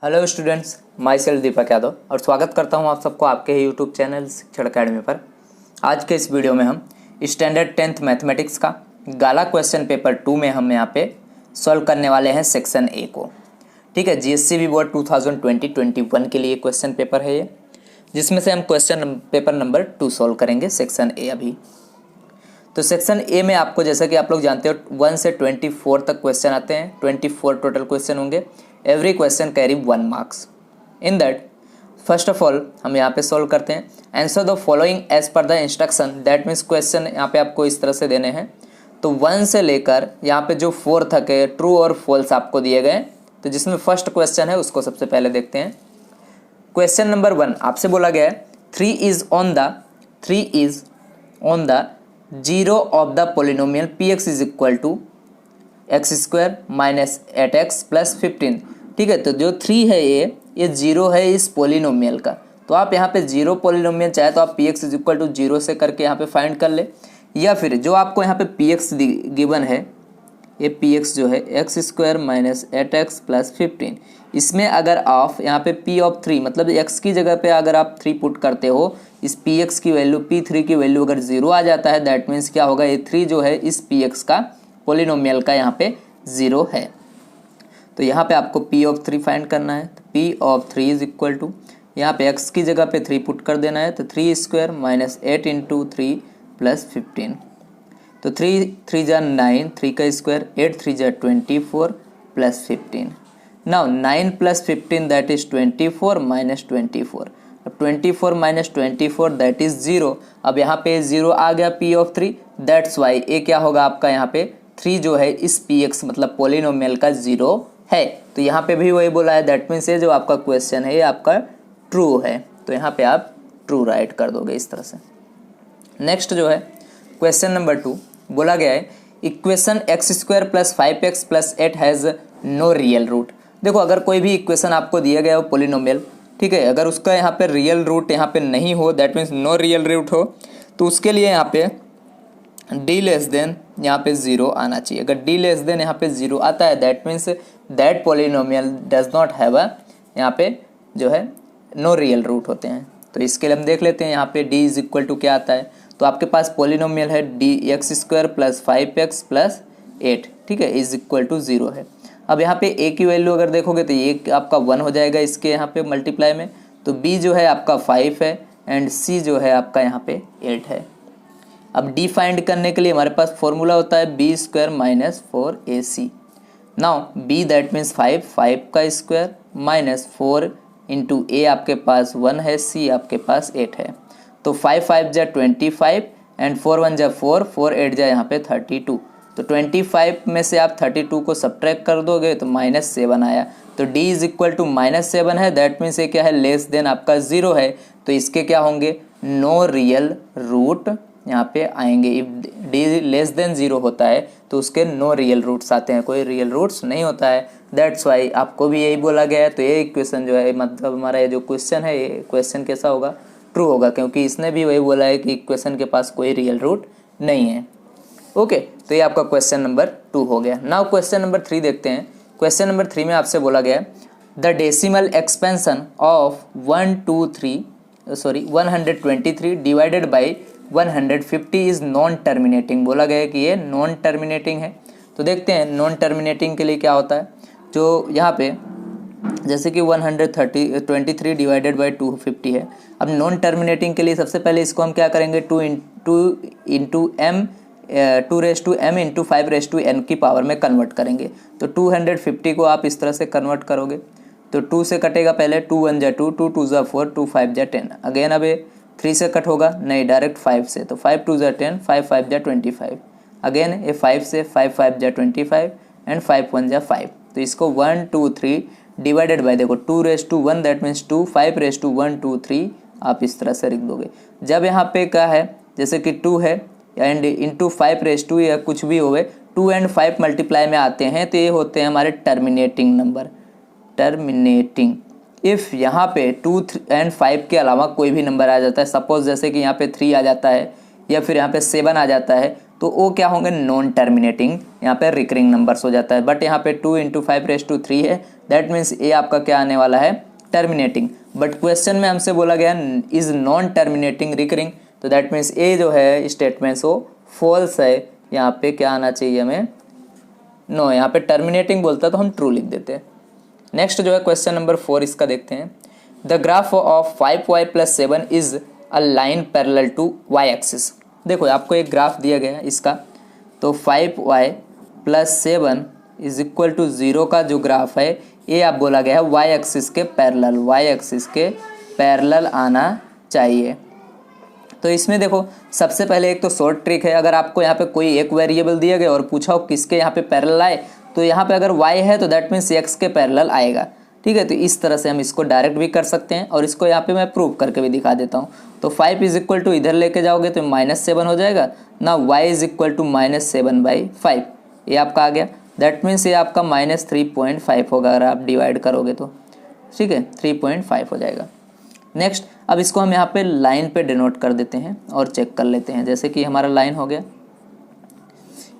Hello students, my self Deepak Yadav और स्वागत करता हूं आप सबको आपके ही यूट्यूब चैनल शिक्षण अकेडमी पर। आज के इस वीडियो में हम स्टैंडर्ड 10th मैथमेटिक्स का गाला क्वेश्चन पेपर 2 में हम यहाँ पे सॉल्व करने वाले हैं सेक्शन ए को। ठीक है, जीएससीबी बोर्ड 2020-21 के लिए क्वेश्चन पेपर है ये, जिसमें से हम क्वेश्चन पेपर नंबर 2 सॉल्व करेंगे सेक्शन ए अभी। तो सेक्शन ए में आपको जैसा कि आप लोग जानते हो 1 से 24 तक क्वेश्चन आते हैं। 24 टोटल क्वेश्चन होंगे। Every question carry 1 marks. In that first of all हम यहाँ पे सॉल्व करते हैं। Answer the following as per the instruction. That means question यहाँ पे आपको इस तरह से देने हैं। तो 1 से लेकर यहाँ पे जो 4 तक है ट्रू और फॉल्स आपको दिए गए। तो जिसमें फर्स्ट क्वेश्चन है उसको सबसे पहले देखते हैं। क्वेश्चन नंबर 1 आपसे बोला गया है 3 is on the zero of the polynomial px is equal to x square minus 8x plus 15। ठीक है, तो जो 3 है ये जीरो है इस पोलिनोमियल का। तो आप यहाँ पे जीरो पोलिनोमियल चाहे तो आप px is equal to zero से करके यहाँ पे फाइंड कर ले, या फिर जो आपको यहाँ पे px गिवन है, ये px जो है x square minus 8x plus 15, इसमें अगर आप यहाँ पे p ऑफ 3 मतलब x की जगह पे अगर आप 3 पुट करते हो, इस px की वैल्यू p3 की वैल्यू अगर 0 आ जाता है, दैट मीन्स क्या होगा, ये 3 जो है इस px का पोलिनोमियल का यहाँ पे 0 है। तो यहाँ पे आपको p ऑफ 3 फाइंड करना है। तो p of 3 is equal to यहाँ पे x की जगह पे 3 पुट कर देना है। तो 3 स्क्वायर माइनस 8 इंटू 3 प्लस 15। तो 3 3 जा 9, 3 का स्क्वायर, 8 3 जा 24 plus 15। Now 9 plus 15 that is 24 minus 24। अब 24 माइनस 24 दैट इज 0। अब यहाँ पे 0 आ गया p ऑफ 3, दैट्स वाई ये क्या होगा आपका यहाँ पे 3 जो है इस px मतलब पोलिनोमियल का 0 है। तो यहाँ पे भी वही बोला है, दैट मीन्स ये जो आपका क्वेश्चन है ये आपका ट्रू है। तो यहाँ पे आप ट्रू राइट कर दोगे इस तरह से। नेक्स्ट जो है क्वेश्चन नंबर 2 बोला गया है equation x square plus 5x plus 8 has no real root. देखो, अगर कोई भी इक्वेशन आपको दिया गया हो पोलिनोमियल, ठीक है, अगर उसका यहाँ पे रियल रूट यहाँ पे नहीं हो, that means no real root हो, तो उसके लिए यहाँ पे d लेस देन यहाँ पे 0 आना चाहिए। अगर d लेस देन यहाँ पे 0 आता है, that means that polynomial does not have a यहाँ पे जो है नो रियल रूट होते हैं। तो इसके लिए हम देख लेते हैं यहाँ पे d इज इक्वल टू क्या आता है। तो आपके पास पोलिनोमियल है d x square plus 5x plus 8, ठीक है, इज इक्वल टू 0 है। अब यहाँ पे a की वैल्यू अगर देखोगे तो ये आपका 1 हो जाएगा इसके यहाँ पे मल्टीप्लाई में। तो b जो है आपका 5 है एंड c जो है आपका यहाँ पे 8 है। अब d फाइंड करने के लिए हमारे पास फॉर्मूला होता है b square minus 4ac। Now b that means 5 का स्क्वायर माइनस 4 इंटू a आपके पास 1 है, c आपके पास 8 है। तो 5 5 जा 25 एंड 4 1 जा 4, 4 8 जा यहाँ पे 32। तो 25 में से आप 32 को सब्ट्रैक्ट कर दोगे तो -7 आया। तो d इज इक्वल टू -7 है, दैट मीन्स ये क्या है, लेस देन आपका 0 है। तो इसके क्या होंगे, नो रियल रूट यहाँ पे आएंगे। इफ d लेस देन 0 होता है तो उसके नो रियल रूट्स आते हैं, कोई रियल रूट्स नहीं होता है। दैट्स वाई आपको भी यही बोला गया है। तो ये इक्वेशन जो है मतलब हमारा ये जो क्वेश्चन है, ये क्वेश्चन कैसा होगा, ट्रू होगा, क्योंकि इसने भी वही बोला है कि इक्वेशन के पास कोई रियल रूट नहीं है। ओके, तो ये आपका क्वेश्चन नंबर 2 हो गया। नाउ क्वेश्चन नंबर 3 देखते हैं। क्वेश्चन नंबर 3 में आपसे बोला गया the decimal expansion of 123 divided by 150 is non terminating. बोला गया है कि ये नॉन टर्मिनेटिंग है। तो देखते हैं नॉन टर्मिनेटिंग के लिए क्या होता है। जो यहाँ पे जैसे कि 123 डिवाइडेड बाई 250 है। अब नॉन टर्मिनेटिंग के लिए सबसे पहले इसको हम क्या करेंगे, 2 raise to m into 5 raise to n की पावर में कन्वर्ट करेंगे। तो 250 को आप इस तरह से कन्वर्ट करोगे तो 2 से कटेगा पहले, 2 1 जा 2, 2 2 जा 4, 2 5 जा 10। अगेन अब 3 से कट होगा नहीं, डायरेक्ट 5 से। तो 5 2 जा 10, 5 5 जा 25। अगेन ये 5 से, 5 5 जा 25 एंड 5 1 जा 5। तो इसको 1 2 3 डिवाइडेड बाय, देखो 2 raise to 1 that means 2, 5 raise to 1 2 3 आप इस तरह से लिख दोगे। जब यहाँ पे क्या है, जैसे कि 2 है एंड इंटू 5 रेस टू या कुछ भी होवे, 2 एंड 5 मल्टीप्लाई में आते हैं तो ये होते हैं हमारे टर्मिनेटिंग नंबर। टर्मिनेटिंग इफ़ यहाँ पे 2 एंड 5 के अलावा कोई भी नंबर आ जाता है, सपोज जैसे कि यहाँ पे 3 आ जाता है या फिर यहाँ पे 7 आ जाता है, तो वो क्या होंगे, नॉन टर्मिनेटिंग यहाँ पे रिकरिंग नंबर्स हो जाता है। बट यहाँ पे 2 × 5⁻³ है, दैट मीन्स ये आपका क्या आने वाला है, टर्मिनेटिंग। बट क्वेश्चन में हमसे बोला गया इज नॉन टर्मिनेटिंग रिकरिंग, तो दैट मीन्स ये जो है स्टेटमेंट्स वो फॉल्स है। यहाँ पे क्या आना चाहिए हमें, नो, यहाँ पे टर्मिनेटिंग बोलता तो हम ट्रू लिख देते हैं। नेक्स्ट जो है क्वेश्चन नंबर 4, इसका देखते हैं। The graph of 5y + 7 is a line parallel to y axis. देखो आपको एक ग्राफ दिया गया है इसका, तो 5y + 7 = 0 का जो ग्राफ है ये आप बोला गया है y एक्सिस के पैरेलल, y एक्सिस के पैरेलल आना चाहिए। तो इसमें देखो सबसे पहले एक तो शॉर्ट ट्रिक है, अगर आपको यहाँ पे कोई एक वेरिएबल दिया गया और पूछा हो किसके यहाँ पे पैरेलल आए, तो यहाँ पे अगर y है तो दैट मीन्स x के पैरेलल आएगा। ठीक है, तो इस तरह से हम इसको डायरेक्ट भी कर सकते हैं और इसको यहाँ पे मैं प्रूव करके भी दिखा देता हूँ। तो 5 = इधर लेके जाओगे तो -7 हो जाएगा ना, y = -7/5, ये आपका आ गया। दैट मीन्स ये आपका -3.5 होगा अगर आप डिवाइड करोगे तो। ठीक है, 3.5 हो जाएगा। नेक्स्ट, अब इसको हम यहाँ पे लाइन पे डिनोट कर देते हैं और चेक कर लेते हैं। जैसे कि हमारा लाइन हो गया,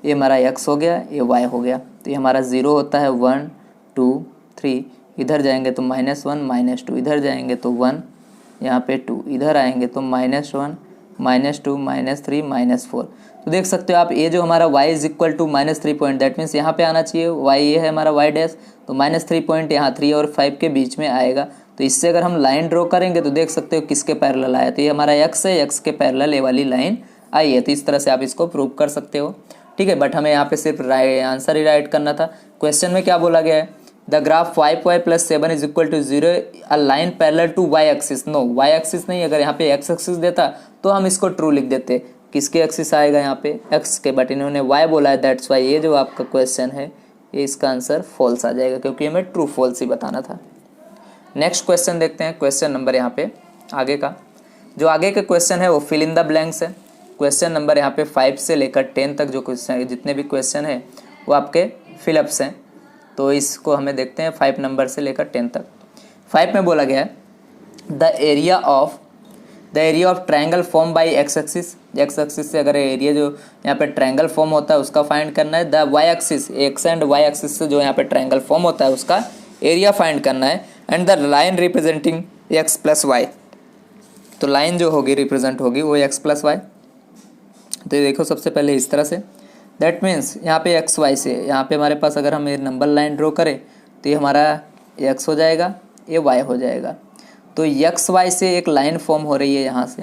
ये हमारा x हो गया, ये y हो गया, तो ये हमारा 0 होता है, 1 2 3, इधर जाएंगे तो -1 -2, इधर जाएंगे तो 1, यहाँ पे 2, इधर आएंगे तो -1 -2 -3 -4। तो देख सकते हो आप, ये जो हमारा y = -3 पॉइंट, दैट मीन्स यहाँ पे आना चाहिए, y ये है हमारा y डैश, तो -3 पॉइंट यहाँ 3 और 5 के बीच में आएगा। तो इससे अगर हम लाइन ड्रॉ करेंगे तो देख सकते हो किसके पैरेलल आया, तो ये हमारा x है, x के पैरेलल ये वाली लाइन आई है। तो इस तरह से आप इसको प्रूव कर सकते हो। ठीक है, बट हमें यहाँ पे सिर्फ आंसर ही राइट करना था। क्वेश्चन में क्या बोला गया है, the graph 5y + 7 = 0 a line parallel to y axis. No, y axis नहीं, अगर यहाँ पे x एक्सिस देता तो हम इसको ट्रू लिख देते। किसके एक्सिस आएगा यहाँ पे, x के, बट इन्होंने y बोला है, दैट्स वाई ये जो आपका क्वेश्चन है ये इसका आंसर फॉल्स आ जाएगा, क्योंकि हमें ट्रू फॉल्स ही बताना था। नेक्स्ट क्वेश्चन देखते हैं, क्वेश्चन नंबर यहाँ पे आगे का जो आगे का क्वेश्चन है वो फिल इन द ब्लैंक्स है। क्वेश्चन नंबर यहाँ पे 5 से लेकर 10 तक जो क्वेश्चन, जितने भी क्वेश्चन है वो आपके फिलअप्स हैं। तो इसको हमें देखते हैं 5 नंबर से लेकर 10 तक। 5 में बोला गया है the area of triangle form by x axis. X axis से अगर एरिया जो यहाँ पे ट्रायंगल फॉर्म होता है उसका फाइंड करना है। The y axis, x and y axis से जो यहाँ पे ट्रायंगल फॉर्म होता है उसका एरिया फाइंड करना है। And the line representing x plus y, तो लाइन जो होगी रिप्रेजेंट होगी वो एक्स प्लस वाई। तो देखो सबसे पहले इस तरह से, दैट मीन्स यहाँ पे एक्स वाई से, यहाँ पे हमारे पास अगर हम ये नंबर लाइन ड्रॉ करें तो ये हमारा एक्स हो जाएगा, ये वाई हो जाएगा। तो एक्स वाई से एक लाइन फॉर्म हो रही है यहाँ से,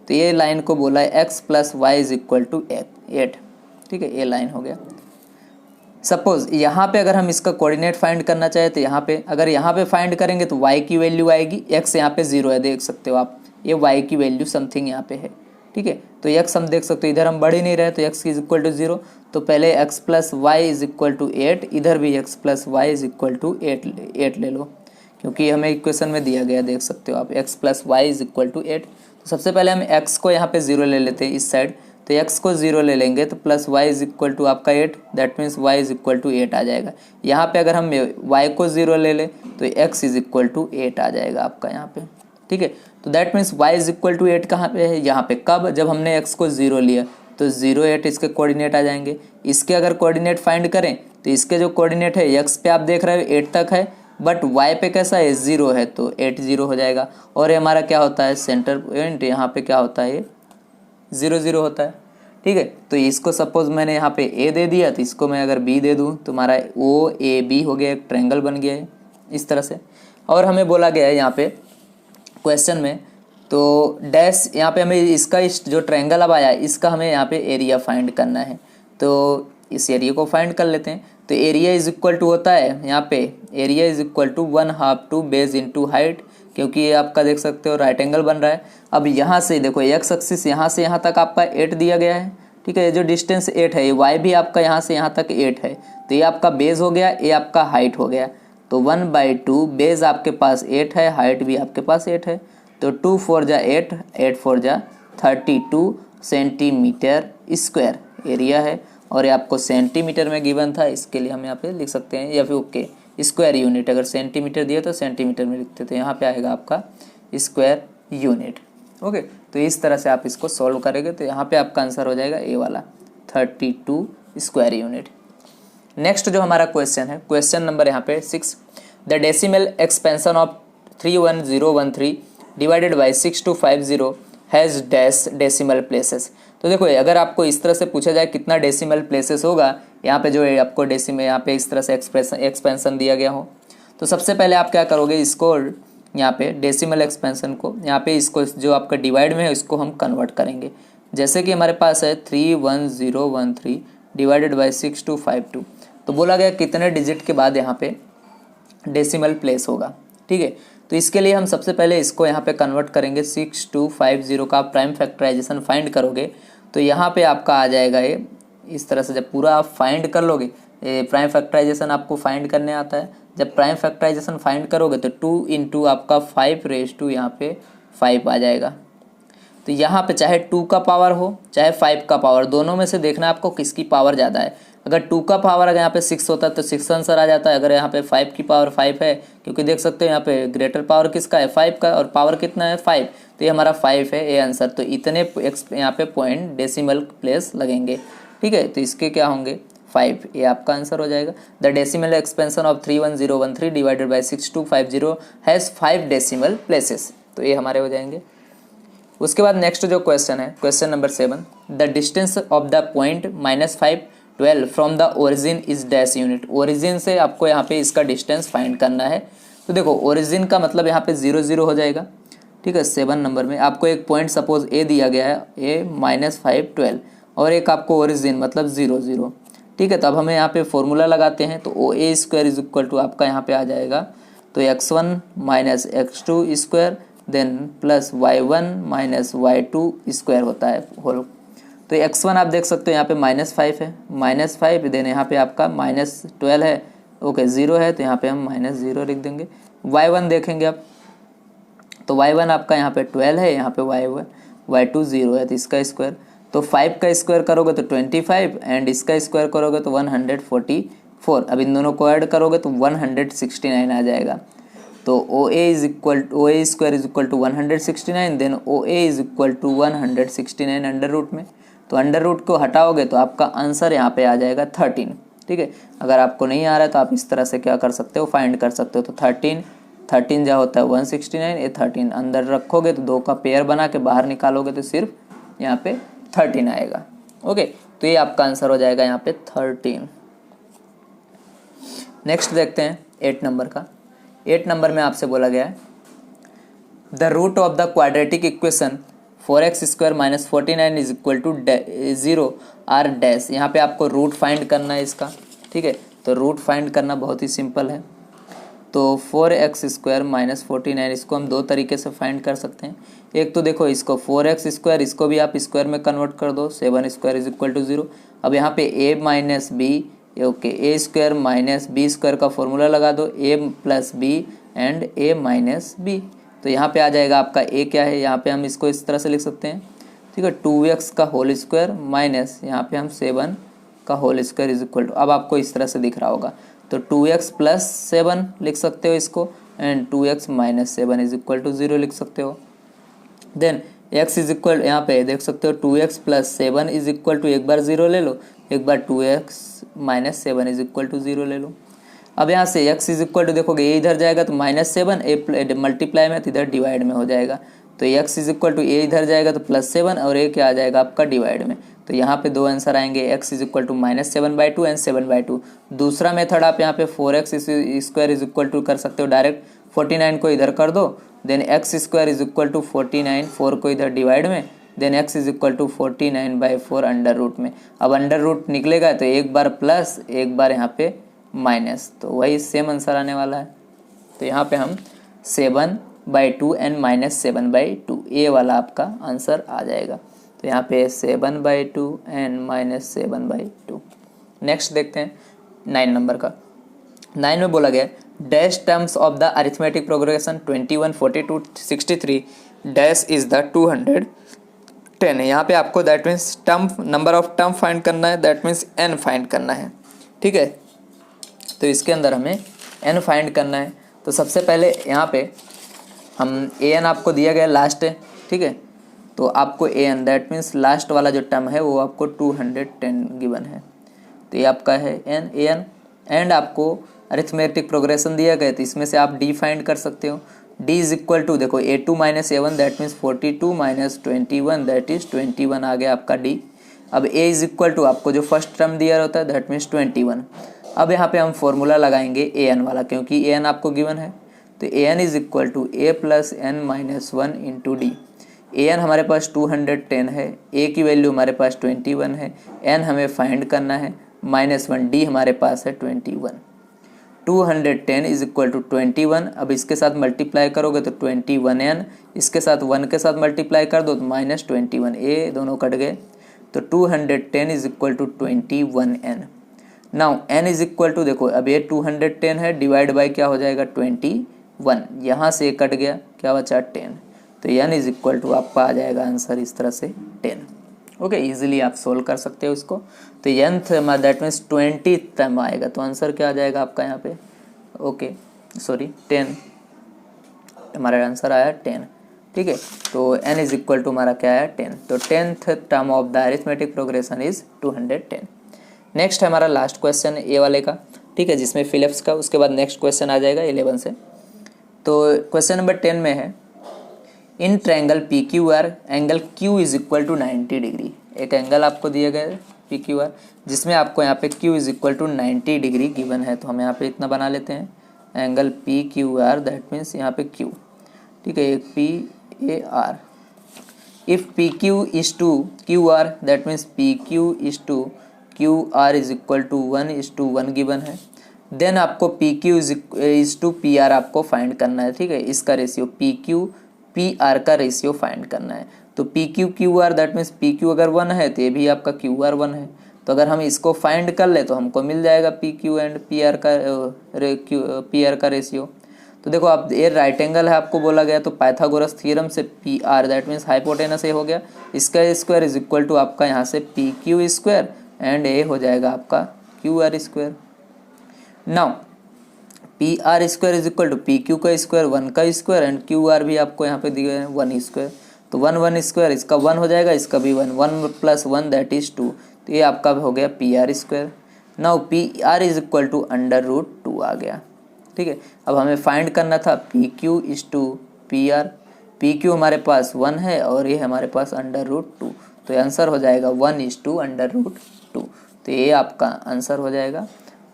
तो ये लाइन को बोला है एक्स प्लस वाई = 8। ठीक है, ये लाइन हो गया। सपोज यहाँ पे अगर हम इसका कोऑर्डिनेट फाइंड करना चाहे तो यहाँ पे, अगर यहाँ पे फाइंड करेंगे तो y की वैल्यू आएगी, x यहाँ पे 0 है, देख सकते हो आप, ये y की वैल्यू समथिंग यहाँ पे है। ठीक है, तो x हम देख सकते हो, इधर हम बढ़ ही नहीं रहे तो x = 0, तो पहले x + y = 8, इधर भी x + y = 8 ले लो, क्योंकि हमें इक्वेशन में दिया गया, देख सकते हो आप, x + y = 8। तो सबसे पहले हम x को यहाँ पे 0 ले लेते हैं इस साइड, तो x को 0 ले लेंगे तो प्लस y = आपका 8, दैट मीन्स y = 8 आ जाएगा। यहाँ पे अगर हम y को 0 ले लें तो x = 8 आ जाएगा आपका यहाँ पे। ठीक है, तो दैट मीन्स y = 8 कहाँ पे है, यहाँ पे। कब, जब हमने x को 0 लिया तो 0 8 इसके कोऑर्डिनेट आ जाएंगे। इसके अगर कोऑर्डिनेट फाइंड करें तो इसके जो कोऑर्डिनेट है x पे आप देख रहे हो 8 तक है, बट y पे कैसा है, 0 है, तो 8 0 हो जाएगा। और ये हमारा क्या होता है, सेंटर पॉइंट यहाँ पे क्या होता है, 0 0 होता है। ठीक है, तो इसको सपोज मैंने यहाँ पे a दे दिया, तो इसको मैं अगर b दे दूँ तो हमारा OAB हो गया, एक ट्रायंगल बन गया है इस तरह से। और हमें बोला गया है यहाँ पे क्वेश्चन में, तो डैश यहाँ पे हमें इसका जो ट्रायंगल अब आया इसका हमें यहाँ पे एरिया फाइंड करना है। तो इस एरिया को फाइंड कर लेते हैं। तो एरिया = होता है यहाँ पे, area = 1/2 to base into height, क्योंकि ये आपका देख सकते हो राइट एंगल बन रहा है। अब यहाँ से देखो एक्स एक्सिस यहाँ से यहाँ तक आपका 8 दिया गया है। ठीक है, ये जो डिस्टेंस 8 है, ये वाई भी आपका यहाँ से यहाँ तक 8 है, तो ये आपका बेस हो गया, ये आपका हाइट हो गया। तो 1/2 बेस आपके पास 8 है, हाइट भी आपके पास 8 है, तो 2 4 जा 8, 8 4 जा 32 सेंटीमीटर स्क्वायर एरिया है। और ये आपको सेंटीमीटर में गिवन था, इसके लिए हम यहाँ पे लिख सकते हैं, या फिर ओके स्क्वायर यूनिट, अगर सेंटीमीटर दिया तो सेंटीमीटर में लिखते, तो यहाँ पे आएगा आपका स्क्वायर यूनिट। ओके, तो इस तरह से आप इसको सॉल्व करेंगे तो यहाँ पे आपका आंसर हो जाएगा ए वाला। 32 स्क्वायर यूनिट। नेक्स्ट जो हमारा क्वेश्चन है, क्वेश्चन नंबर यहाँ पे 6, the decimal expansion of 31013 divided by 6250 has dash decimal places. तो देखो अगर आपको इस तरह से पूछा जाए कितना डेसिमल प्लेसेस होगा, यहाँ पे जो है आपको डेसिमल यहाँ पे इस तरह से एक्सपेंशन दिया गया हो, तो सबसे पहले आप क्या करोगे, इसको यहाँ पे डेसिमल एक्सपेंशन को यहाँ पे इसको जो आपका डिवाइड में है इसको हम कन्वर्ट करेंगे। जैसे कि हमारे पास है 31013 डिवाइडेड बाई 6252, तो बोला गया कितने डिजिट के बाद यहाँ पे डेसिमल प्लेस होगा। ठीक है, तो इसके लिए हम सबसे पहले इसको यहाँ पे कन्वर्ट करेंगे। 6250 का आप प्राइम फैक्टराइजेशन फाइंड करोगे तो यहाँ पे आपका आ जाएगा ये इस तरह से। जब पूरा आप फाइंड कर लोगे, प्राइम फैक्टराइजेशन आपको फाइंड करने आता है, जब प्राइम फैक्टराइजेशन फाइंड करोगे तो 2 इंटू आपका 5 यहाँ पे 5 आ जाएगा। तो यहाँ पे चाहे 2 का पावर हो चाहे 5 का पावर, दोनों में से देखना आपको किसकी पावर ज़्यादा है। अगर 2 का पावर अगर यहाँ पे 6 होता है तो 6 आंसर आ जाता है। अगर यहाँ पे 5 की पावर 5 है, क्योंकि देख सकते हो यहाँ पे ग्रेटर पावर किसका है, 5 का, और पावर कितना है 5, तो ये हमारा 5 है ये आंसर। तो इतने यहाँ पे पॉइंट डेसिमल प्लेस लगेंगे। ठीक है, तो इसके क्या होंगे 5, ये आपका आंसर हो जाएगा। The decimal expansion of 31013 divided by 6250 has 5 decimal places, तो ये हमारे हो जाएंगे। उसके बाद नेक्स्ट जो क्वेश्चन है, question number 7, the distance of the point -512 from the origin is dash unit. Origin से आपको यहाँ पे इसका डिस्टेंस फाइंड करना है। तो देखो ओरिजिन का मतलब यहाँ पे 0 0 हो जाएगा। ठीक है, 7 नंबर में आपको एक पॉइंट सपोज ए दिया गया है, ए -512, और एक आपको ओरिजिन मतलब 0 0। ठीक है, तो अब हमें यहाँ पे फॉर्मूला लगाते हैं। तो O A square is equal to आपका यहाँ पे आ जाएगा तो x1 minus x2 square then plus y1 minus y2 square होता है होल। तो x1 आप देख सकते हो यहाँ पे -5 है, -5 देन यहाँ पे आपका -12 है, ओके 0 है, तो यहाँ पे हम -0 लिख देंगे। y1 देखेंगे आप, तो y1 आपका यहाँ पे 12 है, यहाँ पे y2 0 है, तो इसका स्क्वायर, तो 5 का स्क्वायर करोगे तो 25 एंड इसका स्क्वायर करोगे तो 144। अब इन दोनों को ऐड करोगे तो 169 आ जाएगा। तो O A square is equal to 169, then O A is equal to 169 under root में, तो अंडर रूट को हटाओगे तो आपका आंसर यहाँ पे आ जाएगा 13। ठीक है, अगर आपको नहीं आ रहा है तो आप इस तरह से क्या कर सकते हो, फाइंड कर सकते हो। तो 13 जो होता है 169, ये 13 अंदर रखोगे तो 2 का पेयर बना के बाहर निकालोगे तो सिर्फ यहाँ पे 13 आएगा। ओके, तो ये आपका आंसर हो जाएगा यहाँ पे 13। नेक्स्ट देखते हैं 8 नंबर का। 8 नंबर में आपसे बोला गया है the root of the quadratic equation 4x square minus 49 is equal to 0 are dash. यहाँ पे आपको रूट फाइंड करना है इसका। ठीक है, तो रूट फाइंड करना बहुत ही सिंपल है। तो 4x स्क्वायर माइनस 49 इसको हम 2 तरीके से फाइंड कर सकते हैं। एक तो देखो इसको 4x स्क्वायर, इसको भी आप स्क्वायर में कन्वर्ट कर दो, 7 स्क्वायर इज इक्वल टू 0। अब यहाँ पे a minus B, okay A square minus B square का फॉर्मूला लगा दो, a plus B and a minus B. तो यहाँ पे आ जाएगा आपका a क्या है, यहाँ पे हम इसको इस तरह से लिख सकते हैं। ठीक है, 2x का होल स्क्वायर माइनस यहाँ पे हम 7 का whole square is equal to, अब आपको इस तरह से दिख रहा होगा, तो 2x प्लस 7 लिख सकते हो इसको, and 2x minus 7 is equal to 0 लिख सकते हो। देन x इज इक्वल, यहाँ पे देख सकते हो 2x plus 7 is equal to, एक बार 0 ले लो, एक बार 2x minus 7 is equal to 0 ले लो। अब यहाँ से x इज इक्वल टू देखोगे a इधर जाएगा तो -7, a मल्टीप्लाई में तो इधर डिवाइड में हो जाएगा, तो x is equal to a इधर जाएगा तो +7 और a क्या आ जाएगा आपका डिवाइड में। तो यहाँ पे 2 आंसर आएंगे, x is equal to -7/2 and 7/2। दूसरा मेथड आप यहाँ पे 4x square is equal to कर सकते हो, डायरेक्ट 49 को इधर कर दो, then x square is equal to 49, 4 को इधर डिवाइड में, then x is equal to 49/4 under root में। अब अंडर रूट निकलेगा तो एक बार प्लस एक बार यहाँ पे माइनस, तो वही सेम आंसर आने वाला है। तो यहाँ पे हम 7/2 एंड -7/2, ए वाला आपका आंसर आ जाएगा। तो यहाँ पे 7/2 एंड -7/2। नेक्स्ट देखते हैं 9 नंबर का। 9 में बोला गया dash terms of the arithmetic progression 21 42 63 dash is the 210 है। यहाँ पे आपको that means term number of term find करना है, दैट मीन्स n फाइंड करना है। ठीक है, तो इसके अंदर हमें n फाइंड करना है। तो सबसे पहले यहाँ पे हम an आपको दिया गया लास्ट है। ठीक है, तो आपको A N that means last वाला जो टर्म है वो आपको 210 गिवन है, तो ये आपका है एन ए एन। एंड आपको अरिथमेटिक प्रोग्रेशन दिया गया, तो इसमें से आप डी फाइंड कर सकते हो। डी इज इक्वल टू देखो A2 minus A1 that means 42 minus 21 that is 21 आ गया आपका डी। अब A इज इक्वल टू आपको जो फर्स्ट टर्म दिया होता है दैट मीन्स 21। अब यहाँ पे हम फॉर्मूला लगाएंगे ए एन वाला, क्योंकि ए एन आपको गिवन है, तो A N is equal to A plus N minus 1 into D. A N हमारे पास 210 है, ए की वैल्यू हमारे पास 21 है, एन हमें फाइंड करना है -1, डी हमारे पास है 21। 210 इज इक्वल टू 21। अब इसके साथ मल्टीप्लाई करोगे तो 21n, इसके साथ 1 के साथ मल्टीप्लाई कर दो तो -21, ए दोनों कट गए, तो 210 is equal to 21n। Now n is equal to देखो अब ये 210 है, डिवाइड बाई क्या हो जाएगा 21, यहाँ से कट गया, क्या बचा 10, तो n इज इक्वल टू आपका आ जाएगा आंसर इस तरह से 10। ओके, इजीली आप सोल्व कर सकते हो इसको। तो nth दैट मीन्स 20 टर्म आएगा, तो आंसर क्या आ जाएगा आपका यहाँ पे, ओके सॉरी 10, हमारा आंसर आया 10। ठीक है, तो n इज इक्वल टू हमारा क्या है 10, तो 10th term of the arithmetic progression is 210। Next है हमारा लास्ट क्वेश्चन ए वाले का, ठीक है, जिसमें फिलिप्स का, उसके बाद नेक्स्ट क्वेश्चन आ जाएगा 11 से। तो क्वेश्चन नंबर 10 में है in triangle P Q R angle Q is equal to 90 degree. एक एंगल आपको दिया गया है पी क्यू आर, जिसमें आपको यहाँ पे Q is equal to 90 degree given है, तो हम यहाँ पे इतना बना लेते हैं, angle P Q R that means यहाँ पे क्यू, ठीक है, एक P A R. If P Q is to Q R that means P Q is to Q R is equal to 1:1 given है, देन आपको P Q is to P R आपको find करना है। ठीक है, इसका ratio P Q P R का ratio find करना है। तो P Q Q R that means P Q अगर 1 है तो ये भी आपका क्यू आर 1 है, तो अगर हम इसको फाइंड कर ले तो हमको मिल जाएगा P Q and P R का रेशियो। तो देखो आप ये राइट एंगल है आपको बोला गया, तो पाइथागोरस थ्योरम से P R that means hypotenuse ए हो गया, इसका स्क्वायर इज इक्वल टू आपका यहाँ से P Q square and A हो जाएगा आपका Q R square. Now P R square is equal to P Q का स्क्वायर 1 का स्क्वायर एंड क्यू आर भी आपको यहाँ पे दिए हैं 1 स्क्वायर, तो 1 स्क्वायर, इसका 1 हो जाएगा, इसका भी 1 प्लस 1 दैट इज 2, तो ये आपका हो गया P R square. Now P R is equal to √2 आ गया। ठीक है, अब हमें फाइंड करना था P Q is to P R, P Q हमारे पास 1 है और ये हमारे पास √2, तो आंसर हो जाएगा 1:√2, तो ये आपका आंसर हो जाएगा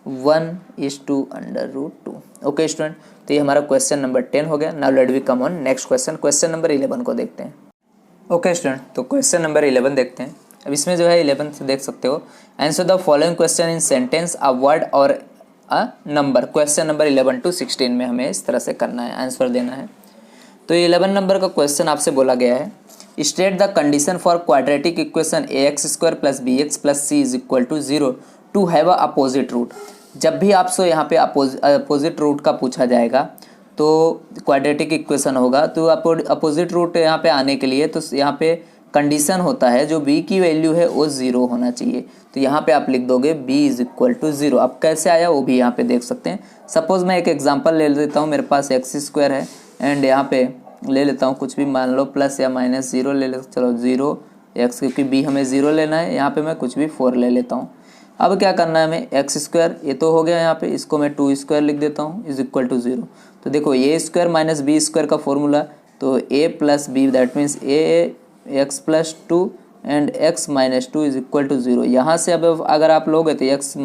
1:√2। ओके स्टूडेंट, तो ये हमारा क्वेश्चन नंबर 10 हो गया। Now let we come on next question, question number 11 को देखते हैं। ओके स्टूडेंट, तो क्वेश्चन नंबर 11 देखते हैं। अब इसमें जो है 11 से देख सकते हो, answer the following question in sentence a word or a number. Question number 11 to 16 में हमें इस तरह से करना है, आंसर देना है। तो 11 नंबर का क्वेश्चन आपसे बोला गया है, state the condition for quadratic equation ax² + bx + c is equal to 0 to have a opposite root. जब भी आपसे यहाँ पे अपोजिट रूट का पूछा जाएगा तो क्वाड्रेटिक इक्वेशन होगा, तो अपोजिट रूट यहाँ पे आने के लिए तो यहाँ पे कंडीशन होता है जो b की वैल्यू है वो 0 होना चाहिए, तो यहाँ पे आप लिख दोगे b इज इक्वल टू 0। अब कैसे आया वो भी यहाँ पे देख सकते हैं। सपोज मैं एक एग्जांपल ले लेता हूँ, मेरे पास x² है एंड यहाँ पे ले लेता हूँ कुछ भी, मान लो प्लस या -0 ले ले, चलो 0x, क्योंकि b हमें 0 लेना है, यहाँ पे मैं कुछ भी 4 ले लेता हूँ। अब क्या करना है हमें, x², ये तो हो गया, यहाँ पे इसको मैं 2² लिख देता हूँ इज इक्वल टू 0। तो देखो a² माइनस b² का फॉर्मूला, तो a plus B that means x + 2 and x - 2 is equal to 0। यहाँ से अब अगर आप लोगे तो x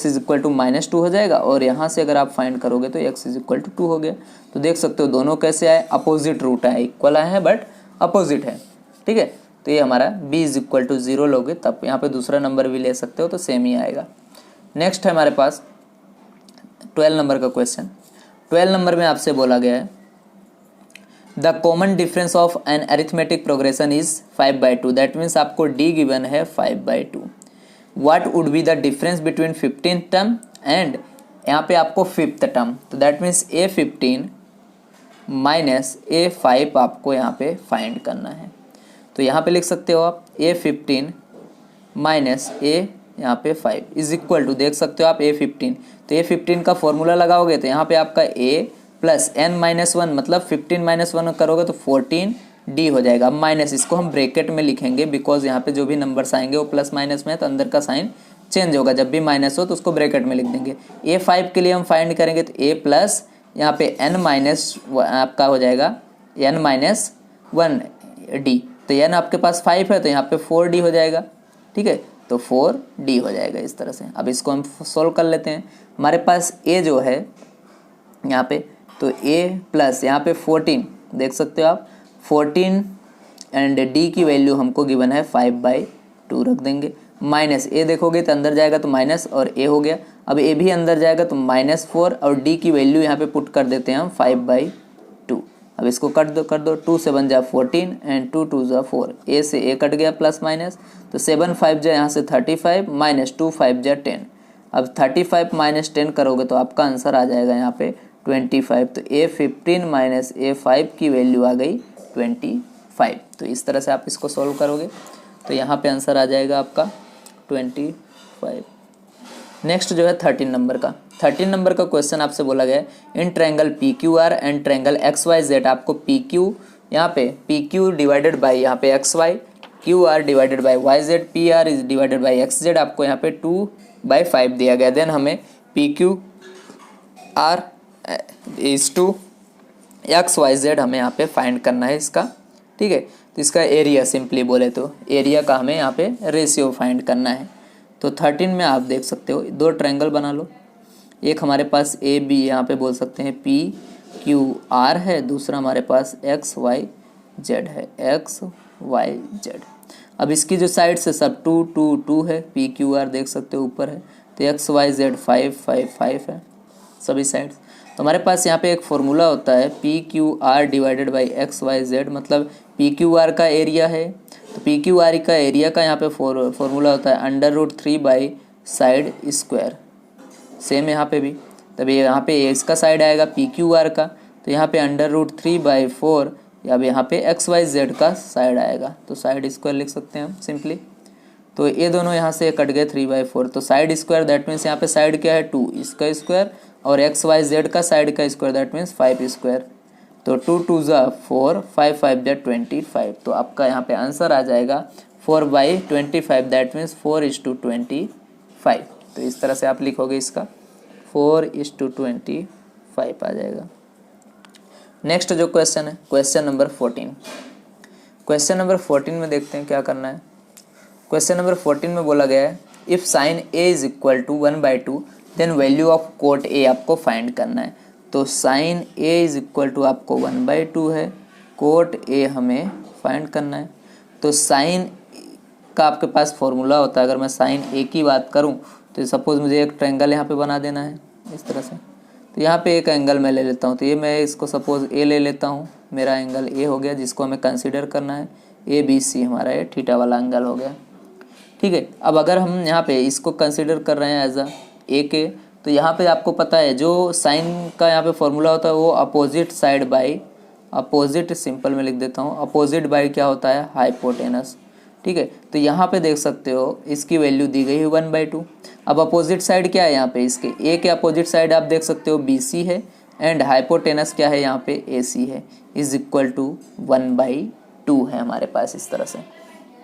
इज इक्वल टू -2 हो जाएगा, और यहाँ से अगर आप फाइंड करोगे तो x इज इक्वल टू 2 हो गया। तो देख सकते हो दोनों कैसे आए, अपोजिट रूट आए, इक्वल आए हैं बट अपोजिट है। ठीक है, तो ये हमारा b इज इक्वल टू 0 लोगे तब यहाँ पे दूसरा नंबर भी ले सकते हो, तो सेम ही आएगा। नेक्स्ट है हमारे पास 12 नंबर का क्वेश्चन। 12 नंबर में आपसे बोला गया है the common difference of an arithmetic progression is 5/2, that means आपको d गिवन है 5/2। What would be the difference between 15th term and यहाँ पे आपको 5th टर्म, तो that means a15 minus a5 आपको यहाँ पे फाइंड करना है। तो यहाँ पे लिख सकते हो आप a15 माइनस a यहाँ पे 5 इज इक्वल टू, देख सकते हो आप a15, तो a15 का फॉर्मूला लगाओगे तो यहाँ पे आपका a प्लस n - 1 मतलब 15 - 1 करोगे तो 14 डी हो जाएगा। अब माइनस इसको हम ब्रैकेट में लिखेंगे बिकॉज यहाँ पे जो भी नंबर्स आएंगे वो प्लस माइनस में है तो अंदर का साइन चेंज होगा। जब भी माइनस हो तो उसको ब्रैकेट में लिख देंगे। A5 के लिए हम फाइंड करेंगे तो A प्लस यहाँ पे n माइनस आपका हो जाएगा n-1 d। तो n आपके पास 5 है तो यहाँ पे 4d हो जाएगा। ठीक है, तो 4d हो जाएगा इस तरह से। अब इसको हम सोल्व कर लेते हैं। हमारे पास a जो है यहाँ पे, तो a प्लस यहाँ पे 14 देख सकते हो आप, 14 एंड d की वैल्यू हमको गिवन है 5/2 रख देंगे। माइनस a देखोगे तो अंदर जाएगा तो माइनस और a हो गया। अब a भी अंदर जाएगा तो -4 और d की वैल्यू यहाँ पे पुट कर देते हैं हम 5/2। अब इसको कर दो 2 7 जा 14 एंड 2 2 जा 4, a से a कट गया प्लस माइनस, तो 7 5 जा यहाँ से 35 माइनस 2 5 जा 10। अब 35 माइनस 10 करोगे तो आपका आंसर आ जाएगा यहाँ पे 25। तो A15 माइनस A5 की वैल्यू आ गई 25। तो इस तरह से आप इसको सॉल्व करोगे तो यहाँ पे आंसर आ जाएगा आपका 25। नेक्स्ट जो है 13 नंबर का। 13 नंबर का क्वेश्चन आपसे बोला गया है in triangle PQR and triangle XYZ आपको PQ यहाँ पे PQ डिवाइडेड बाई यहाँ पे XY, QR divided by YZ, PR is divided by XZ आपको यहाँ पे 2/5 दिया गया। देन हमें PQR इज टू XYZ हमें यहाँ पे फाइंड करना है इसका। ठीक है, तो इसका एरिया सिंपली बोले तो एरिया का हमें यहाँ पे रेशियो फाइंड करना है। तो 13 में आप देख सकते हो दो ट्रायंगल बना लो। एक हमारे पास AB यहाँ पे बोल सकते हैं PQR है, दूसरा हमारे पास XYZ है, XYZ। अब इसकी जो साइड से सब 2 2 2 है, PQR देख सकते हो ऊपर है, तो XYZ 5 5 5 है सभी साइड्स। तो हमारे पास यहाँ पे एक फॉर्मूला होता है PQR डिवाइडेड बाई XYZ, मतलब PQR का एरिया है तो PQR का एरिया का यहाँ पे फॉर्मूला होता है √3 बाई साइड स्क्वायर। सेम यहाँ पे भी, तभी यहाँ पे इसका साइड आएगा PQR का, तो यहाँ पे √3/4 अब यहाँ पे XYZ का साइड आएगा, तो साइड स्क्वायर लिख सकते हैं हम सिंपली। तो ये दोनों यहाँ से कट गए 3/4, तो साइड स्क्वायर दैट मीन्स यहाँ पे साइड क्या है 2 इसका स्क्वायर और XYZ का साइड का स्क्वायर दैट मीन्स 5 स्क्वायर। तो 2 2 जा 4 5 5 जा 25। तो आपका यहाँ पे आंसर आ जाएगा 4/25 दैट मीन्स 4:25। तो इस तरह से आप लिखोगे इसका 4:25 आ जाएगा। नेक्स्ट जो क्वेश्चन है क्वेश्चन नंबर 14। क्वेश्चन नंबर 14 में देखते हैं क्या करना है। क्वेश्चन नंबर 14 में बोला गया है if sine A is equal to 1/2 then value of cot A आपको फाइंड करना है। तो sine A is equal to आपको 1/2 है, कोट A हमें फाइंड करना है। तो साइन का आपके पास फॉर्मूला होता है, अगर मैं साइन A की बात करूं तो सपोज मुझे एक ट्रायंगल यहाँ पे बना देना है इस तरह से। तो यहाँ पे एक एंगल मैं ले लेता हूँ, तो ये मैं इसको सपोज A ले लेता हूँ, मेरा एंगल A हो गया जिसको हमें कंसिडर करना है ABC, हमारा ये थीटा वाला एंगल हो गया। ठीक है, अब अगर हम यहाँ पे इसको कंसिडर कर रहे हैं एज A के, तो यहाँ पे आपको पता है जो साइन का यहाँ पे फॉर्मूला होता है वो opposite side by opposite, simple में लिख देता हूँ अपोजिट बाई क्या होता है हाइपोटेनस। ठीक है, तो यहाँ पे देख सकते हो इसकी वैल्यू दी गई है 1/2। अब अपोजिट साइड क्या है यहाँ पे, इसके A के अपोजिट साइड आप देख सकते हो BC है एंड हाइपोटेनस क्या है यहाँ पे AC है, इज इक्वल टू 1/2 है हमारे पास इस तरह से।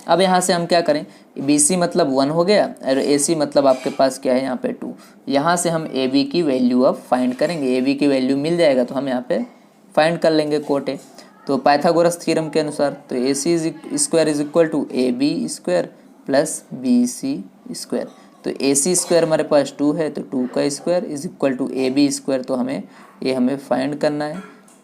अब यहाँ से हम क्या करें, BC मतलब 1 हो गया और AC मतलब आपके पास क्या है यहाँ पे 2। यहाँ से हम AB की वैल्यू अब फाइंड करेंगे, AB की वैल्यू मिल जाएगा तो हम यहाँ पे फाइंड कर लेंगे कोट A। तो पाइथागोरस थ्योरम के अनुसार तो AC square is equal to AB square plus BC square. तो AC स्क्वायर हमारे पास 2 है तो 2 का square is equal to AB square, तो हमें फाइंड करना है,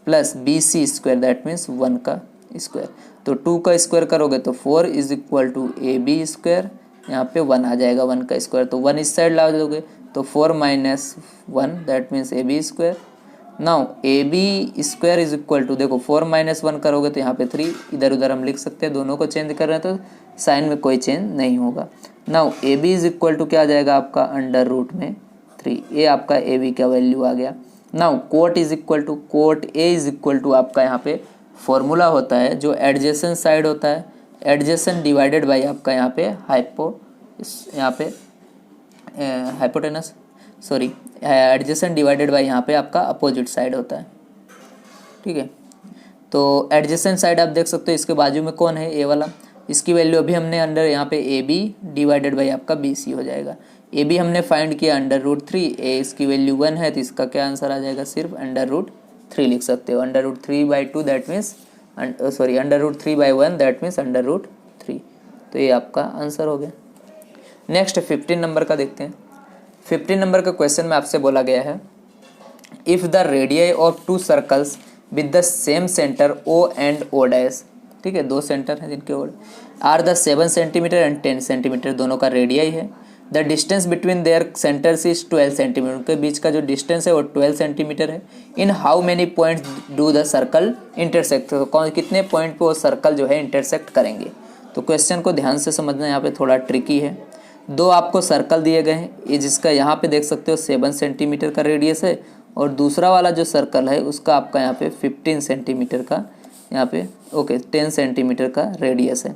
plus BC square that means 1 का स्क्वायर। तो 2 का स्क्वायर करोगे तो 4 is equal to AB square, यहाँ पे 1 आ जाएगा 1 का स्क्वायर, तो 1 इस साइड ला दोगे तो 4 minus 1 that means AB square. Now AB square is equal to, देखो 4 माइनस 1 करोगे तो यहाँ पे 3, इधर उधर हम लिख सकते हैं, दोनों को चेंज कर रहे हैं तो साइन में कोई चेंज नहीं होगा। Now AB is equal to क्या आ जाएगा आपका √3, ये आपका AB का वैल्यू आ गया। Now cot is equal to cot A is equal to आपका यहाँ पे फॉर्मूला होता है जो एडजेसेंट साइड होता है, एडजेसेंट डिवाइडेड बाई आपका यहाँ पे hypotenuse sorry adjacent divided by यहाँ पे आपका अपोजिट साइड होता है। ठीक है, तो एडजेसेंट साइड आप देख सकते हो इसके बाजू में कौन है, ए वाला, इसकी वैल्यू अभी हमने अंडर यहाँ पे ए बी डिवाइडेड बाई आपका बी सी हो जाएगा। ए बी हमने फाइंड किया √3, ए इसकी वैल्यू 1 है तो इसका क्या आंसर आ जाएगा, सिर्फ √3 लिख सकते हो। √3/2 that means sorry √3/1 that means √3। तो ये आपका आंसर हो गया। नेक्स्ट 15 नंबर का देखते हैं। 15 नंबर का क्वेश्चन में आपसे बोला गया है if the radii of 2 circles with the same centre O and O dash, ठीक है, 2 सेंटर हैं जिनके ओर are the 7 centimetre and 10 centimetre, दोनों का रेडियाई है। The distance between their centres is 12 centimetre, उनके बीच का जो डिस्टेंस है वो 12 सेंटीमीटर है। In how many points do the circle intersect, तो कौन कितने पॉइंट पे वो सर्कल जो है इंटरसेक्ट करेंगे। तो क्वेश्चन को ध्यान से समझना, यहाँ पे थोड़ा ट्रिकी है। 2 आपको सर्कल दिए गए हैं, ये जिसका यहाँ पे देख सकते हो 7 सेंटीमीटर का रेडियस है और दूसरा वाला जो सर्कल है उसका आपका यहाँ पे 15 सेंटीमीटर का यहाँ पे 10 सेंटीमीटर का रेडियस है।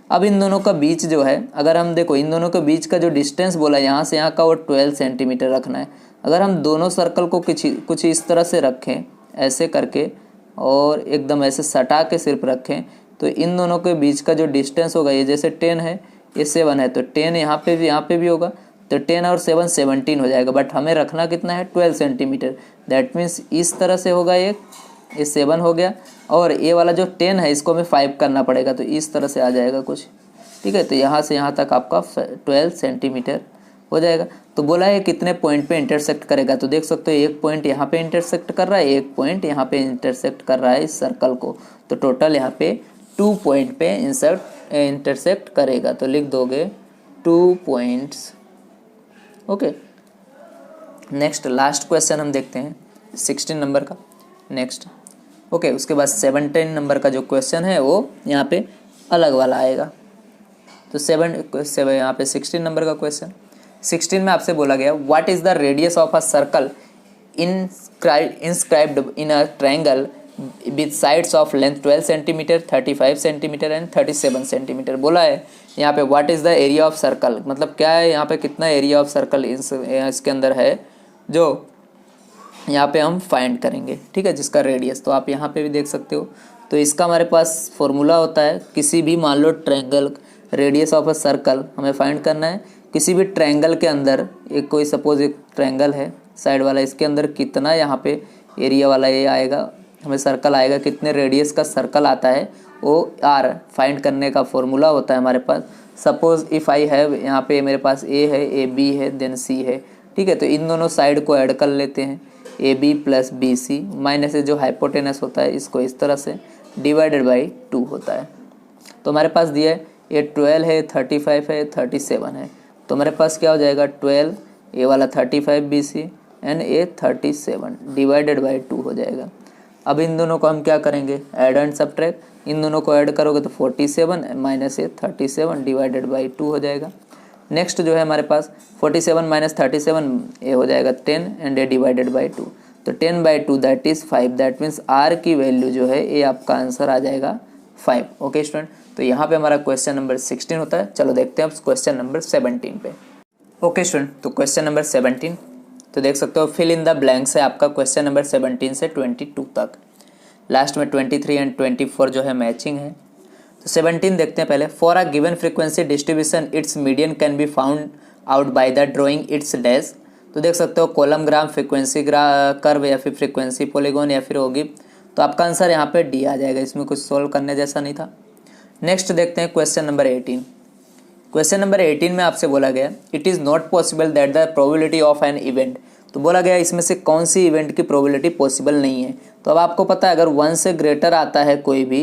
अब इन दोनों का बीच जो है, अगर हम देखो इन दोनों के बीच का जो डिस्टेंस बोला यहाँ से यहाँ का वो 12 सेंटीमीटर रखना है। अगर हम दोनों सर्कल को कुछ इस तरह से रखें ऐसे करके और एकदम ऐसे सटा के सिर्फ रखें तो इन दोनों के बीच का जो डिस्टेंस होगा, ये जैसे 10 है ये 7 है तो 10 यहाँ पे भी होगा, तो 10 और 7 17 हो जाएगा। बट हमें रखना कितना है 12 सेंटीमीटर, दैट मीन्स इस तरह से होगा, ये 7 हो गया और ये वाला जो 10 है इसको हमें 5 करना पड़ेगा तो इस तरह से आ जाएगा कुछ, ठीक है। तो यहाँ से यहाँ तक आपका 12 सेंटीमीटर हो जाएगा। तो बोला है कितने पॉइंट पे इंटरसेक्ट करेगा, तो देख सकते हो एक पॉइंट यहाँ पे इंटरसेक्ट कर रहा है, एक पॉइंट यहाँ पे इंटरसेक्ट कर रहा है इस सर्कल को, तो टोटल यहाँ पे 2 पॉइंट पे इंटरसेक्ट करेगा। तो लिख दोगे 2 points, okay. Next last question हम देखते हैं 16 नंबर का। नेक्स्ट ओके उसके बाद 17 नंबर का जो क्वेश्चन है वो यहाँ पे अलग वाला आएगा। तो 7 यहाँ पे 16 नंबर का क्वेश्चन 16 में आपसे बोला गया what is the radius of a circle inscribed in a triangle with sides of length 12 centimetre 35 centimetre and 37 centimetre. बोला है यहाँ पे what is the area of circle, मतलब क्या है यहाँ पे कितना एरिया ऑफ सर्कल इसके अंदर है जो यहाँ पे हम फाइंड करेंगे, ठीक है, जिसका रेडियस। तो आप यहाँ पे भी देख सकते हो। तो इसका हमारे पास फॉर्मूला होता है, किसी भी मान लो triangle radius of a circle हमें फाइंड करना है। किसी भी ट्रायंगल के अंदर एक कोई सपोज एक ट्रायंगल है साइड वाला, इसके अंदर कितना यहाँ पे एरिया वाला ये आएगा, हमें सर्कल आएगा, कितने रेडियस का सर्कल आता है वो आर फाइंड करने का फॉर्मूला होता है हमारे पास। सपोज इफ़ आई हैव यहाँ पे मेरे पास ए है, ए बी है, देन सी है, ठीक है। तो इन दोनों साइड को ऐड कर लेते हैं, A B plus B C minus जो हाइपोटेनस होता है इसको इस तरह से डिवाइडेड बाई 2 होता है। तो हमारे पास दिया है ये 12 है, 35 है, 37 है। तो हमारे पास क्या हो जाएगा 12 ए वाला 35 B C and A 37 divided by 2 हो जाएगा। अब इन दोनों को हम क्या करेंगे ऐड एंड सब्ट्रैक्ट, इन दोनों को ऐड करोगे तो 47 माइनस ए 37 डिवाइडेड बाई 2 हो जाएगा। नेक्स्ट जो है हमारे पास 47 माइनस 37 ए हो जाएगा 10 एंड ए डिवाइडेड बाई 2, तो 10/2 that is 5, that means R की वैल्यू जो है ये आपका आंसर आ जाएगा 5। ओके स्टूडेंट, तो यहाँ पे हमारा क्वेश्चन नंबर 16 होता है। चलो देखते हैं अब क्वेश्चन नंबर 17 पे। ओके स्टूडेंट, तो क्वेश्चन नंबर 17 तो देख सकते हो फिल इन द ब्लैंक्स है आपका क्वेश्चन नंबर 17 से 22 तक। लास्ट में 23 एंड 24 जो है मैचिंग है। तो 17 देखते हैं पहले। For a given frequency distribution it's median can be found out by the drawing it's dash. तो देख सकते हो कॉलम ग्राम, फ्रीक्वेंसी कर्व या फिर फ्रीक्वेंसी पॉलीगॉन या फिर होगी, तो आपका आंसर यहाँ पे डी आ जाएगा, इसमें कुछ सोल्व करने जैसा नहीं था। नेक्स्ट देखते हैं क्वेश्चन नंबर 18। क्वेश्चन नंबर 18 में आपसे बोला गया it is not possible that the probability of an event. तो बोला गया इसमें से कौन सी इवेंट की प्रोबेबिलिटी पॉसिबल नहीं है। तो अब आपको पता है अगर 1 से ग्रेटर आता है कोई भी,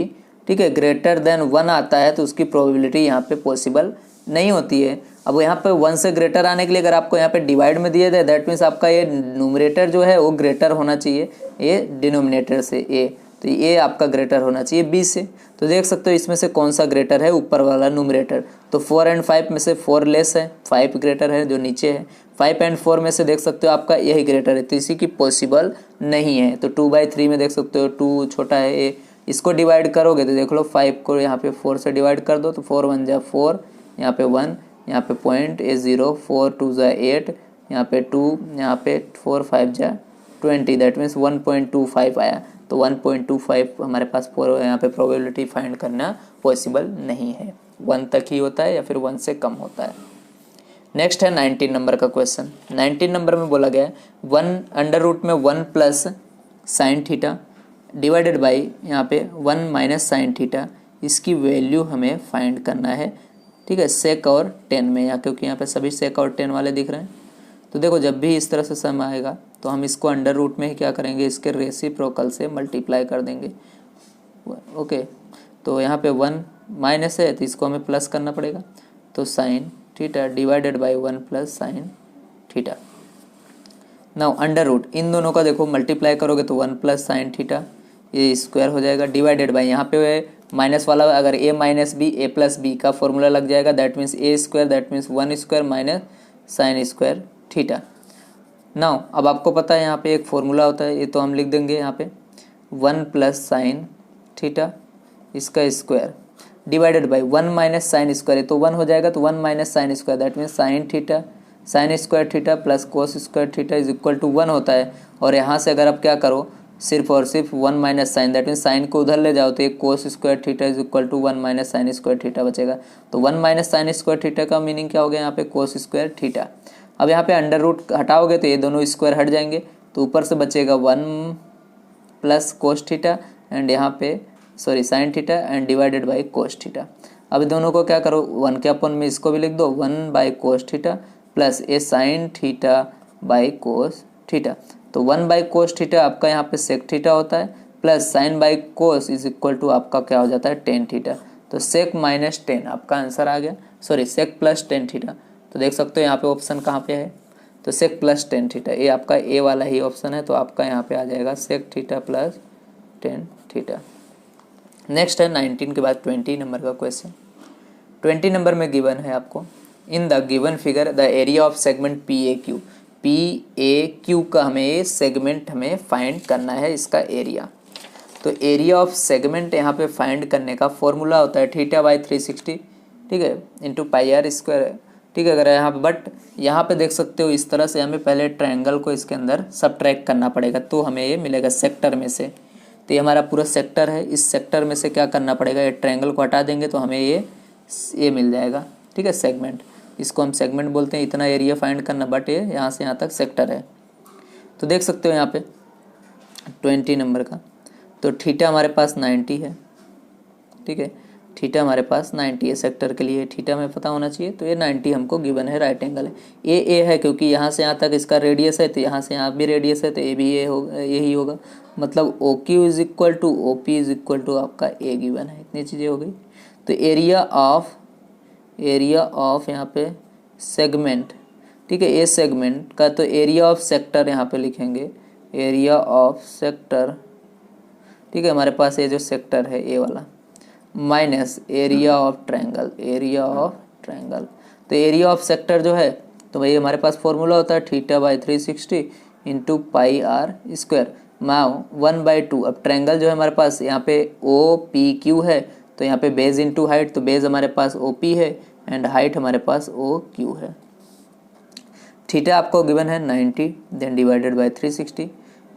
ठीक है, ग्रेटर देन 1 आता है तो उसकी प्रोबेबिलिटी यहाँ पे पॉसिबल नहीं होती है। अब यहाँ पे 1 से ग्रेटर आने के लिए अगर आपको यहाँ पे डिवाइड में दिए थे दैट मीन्स आपका ये न्यूमरेटर जो है वो ग्रेटर होना चाहिए ये डिनोमिनेटर से ए, तो ये आपका ग्रेटर होना चाहिए बी से। तो देख सकते हो इसमें से कौन सा ग्रेटर है, ऊपर वाला न्यूमरेटर। तो 4 एंड 5 में से 4 लेस है, 5 ग्रेटर है जो नीचे है। 5 एंड 4 में से देख सकते हो आपका यही ग्रेटर है, तो इसी की पॉसिबल नहीं है। तो 2/3 में देख सकते हो 2 छोटा है ए, इसको डिवाइड करोगे तो देख लो 5 को यहाँ पे 4 से डिवाइड कर दो तो 4 1 जा 4, यहाँ पे 1, यहाँ पे पॉइंट ए 0, 4 2 जा 8, यहाँ पे 2, यहाँ पे 4 5 जा 20, दैट मीन्स 1.25 आया। तो 1.25 हमारे पास यहाँ पे प्रोबेबिलिटी फाइंड करना पॉसिबल नहीं है, 1 तक ही होता है या फिर 1 से कम होता है। नेक्स्ट है 19 नंबर का क्वेश्चन। 19 नंबर में बोला गया है 1 अंडर रूट में 1 plus sine theta divided by यहाँ पे 1 माइनस साइन थीटा, इसकी वैल्यू हमें फाइंड करना है। ठीक है, सेक और 10 में, या क्योंकि यहाँ पे सभी सेक और 10 वाले दिख रहे हैं। तो देखो जब भी इस तरह से सम आएगा तो हम इसको अंडर रूट में ही क्या करेंगे, इसके रेसिप्रोकल से मल्टीप्लाई कर देंगे। ओके, तो यहाँ पे 1 माइनस है तो इसको हमें प्लस करना पड़ेगा, तो sine theta divided by 1 plus sine theta. Now under root in दोनों का देखो मल्टीप्लाई करोगे तो 1 प्लस साइन थीटा ये स्क्वायर हो जाएगा, डिवाइडेड बाई यहाँ पे माइनस वाला अगर a minus B A plus B का फॉर्मूला लग जाएगा, that means A square, that means 1 square minus sine square theta. Now अब आपको पता है यहाँ पे एक फॉर्मूला होता है, ये तो हम लिख देंगे यहाँ पे 1 प्लस साइन थीटा इसका square divided by 1 minus sine square, तो 1 हो जाएगा, तो 1 minus sine square that means sine theta sine square theta plus cos square theta is equal to 1 होता है। और यहाँ से अगर आप क्या करो सिर्फ और सिर्फ 1 minus sine, that means sine को उधर ले जाओ तो एक cos square theta is equal to 1 minus sine square theta बचेगा। तो 1 माइनस साइन स्क्वायर थीटा का मीनिंग क्या हो गया यहाँ पे, कोस स्क्वायर थीटा। अब यहाँ पे अंडर रूट हटाओगे तो ये दोनों स्क्वायर हट जाएंगे, तो ऊपर से बचेगा 1 प्लस कोस थीटा एंड यहाँ पे sorry sine theta and divided by cos theta. अब दोनों को क्या करो 1 के अपन में इसको भी लिख दो 1 by cos theta plus A sine theta by cos theta. तो 1 बाई कोस थीटा आपका यहाँ पे सेक थीटा होता है, plus sine by cos is equal to आपका क्या हो जाता है टेन थीटा। तो सेक माइनस 10 आपका आंसर आ गया, सॉरी सेक प्लस 10 थीटा। तो देख सकते हो यहाँ पे ऑप्शन कहाँ पे है, तो सेक प्लस 10 थीटा, ये आपका ए वाला ही ऑप्शन है, तो आपका यहाँ पे आ जाएगा sec theta plus 10 theta. Next है 19 के बाद 20 नंबर का क्वेश्चन। 20 नंबर में गिवन है आपको in the given figure the area of segment PAQ, PAQ का हमें सेगमेंट हमें फाइंड करना है इसका एरिया। तो एरिया ऑफ सेगमेंट यहाँ पे फाइंड करने का फॉर्मूला होता है थीटा बाई 360, ठीक है, इंटू पाई आर स्क्वायर। ठीक है, अगर यहाँ पे बट यहाँ पे देख सकते हो इस तरह से हमें पहले ट्रायंगल को इसके अंदर सबट्रैक्ट करना पड़ेगा, तो हमें ये मिलेगा सेक्टर में से। तो ये हमारा पूरा सेक्टर है, इस सेक्टर में से क्या करना पड़ेगा, ये ट्रायंगल को हटा देंगे तो हमें ये मिल जाएगा। ठीक है, सेगमेंट, इसको हम सेगमेंट बोलते हैं, इतना एरिया फाइंड करना, बट ये यहाँ से यहाँ तक सेक्टर है। तो देख सकते हो यहाँ पे 20 नंबर का, तो थीटा हमारे पास 90 है। ठीक है, थीटा हमारे पास 90 है सेक्टर के लिए, थीटा में पता होना चाहिए। तो ये 90 हमको गिवन है, राइट एंगल है। ए है क्योंकि यहाँ से यहाँ तक इसका रेडियस है, तो यहाँ से यहाँ भी रेडियस है, तो ये भी ये होगा, यही होगा। मतलब OQ is equal to OP is equal to आपका ए गिवन है। इतनी चीज़ें हो गई। तो एरिया ऑफ यहाँ पे सेगमेंट, ठीक है, ए सेगमेंट का, तो एरिया ऑफ सेक्टर यहाँ पे लिखेंगे, एरिया ऑफ सेक्टर। ठीक है, हमारे पास ये जो सेक्टर है ए वाला, minus area of triangle, area of triangle. तो एरिया ऑफ सेक्टर जो है, तो भाई हमारे पास फॉर्मूला होता है theta by 360 into pi r square, माओ 1/2। अब ट्रायंगल जो है हमारे पास यहाँ पे OPQ है, तो यहाँ पे बेस इंटू हाइट, तो बेस हमारे पास OP है एंड हाइट हमारे पास OQ है। थीटा आपको गिवन है 90, देन डिवाइडेड बाई 360।